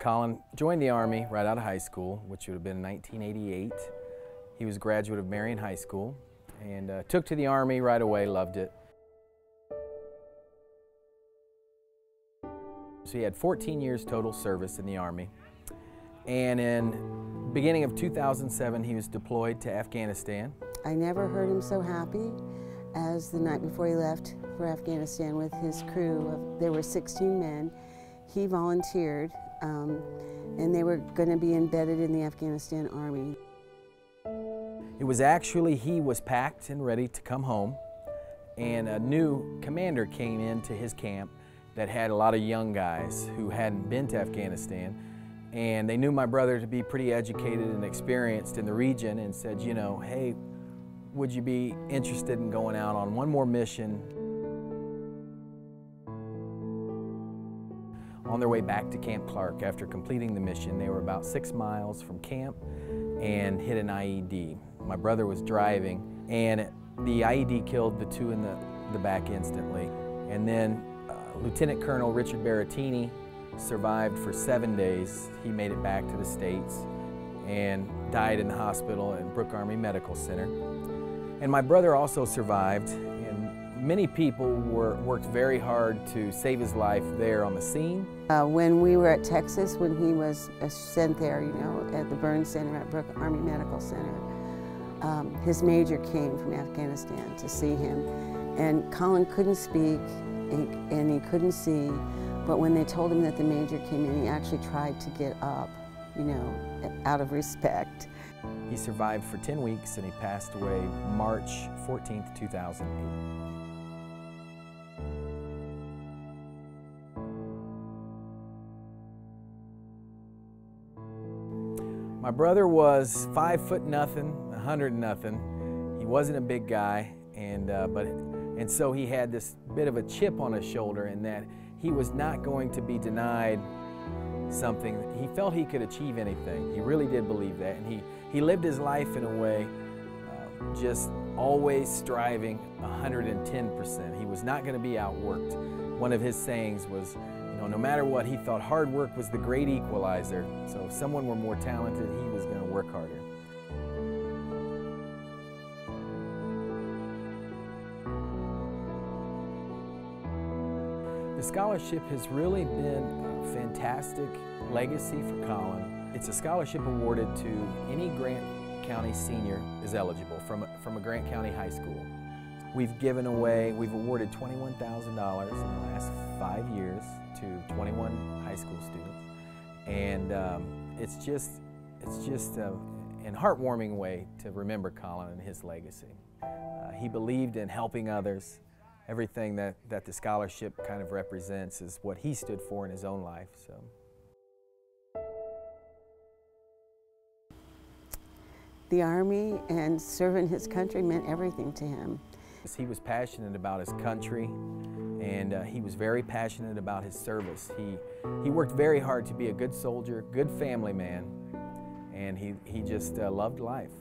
Collin joined the Army right out of high school, which would have been 1988. He was a graduate of Marion High School and took to the Army right away, loved it. So he had 14 years total service in the Army. And in beginning of 2007, he was deployed to Afghanistan. I never heard him so happy as the night before he left for Afghanistan with his crew. There were 16 men. He volunteered, and they were going to be embedded in the Afghanistan Army. It was actually, he was packed and ready to come home, and a new commander came into his camp that had a lot of young guys who hadn't been to Afghanistan, and they knew my brother to be pretty educated and experienced in the region and said, you know, hey, would you be interested in going out on one more mission? On their way back to Camp Clark after completing the mission, they were about 6 miles from camp and hit an IED. My brother was driving, and the IED killed the two in the back instantly. And then Lieutenant Colonel Richard Baratini survived for 7 days. He made it back to the States and died in the hospital at Brooke Army Medical Center. And my brother also survived, and many people worked very hard to save his life there on the scene. When we were at Texas, when he was sent there, you know, at the burn center at Brooke Army Medical Center, his major came from Afghanistan to see him. And Collin couldn't speak, and he couldn't see, but when they told him that the major came in, he actually tried to get up, you know, out of respect. He survived for 10 weeks, and he passed away March 14th, 2008. My brother was 5 foot nothing, 100 nothing. He wasn't a big guy, and so he had this bit of a chip on his shoulder in that he was not going to be denied something. He felt he could achieve anything. He really did believe that, and he lived his life in a way just always striving 110%. He was not going to be outworked. One of his sayings was, you know, no matter what, he thought hard work was the great equalizer. So if someone were more talented, he was going to work harder. The scholarship has really been a fantastic legacy for Collin. It's a scholarship awarded to any Grant County senior is eligible from a Grant County high school. We've awarded $21,000 in the last 5 years to 21 high school students. And it's just an heartwarming way to remember Collin and his legacy. He believed in helping others. Everything that the scholarship kind of represents is what he stood for in his own life. So. The Army and serving his country meant everything to him. He was passionate about his country, and he was very passionate about his service. He worked very hard to be a good soldier, good family man, and he just loved life.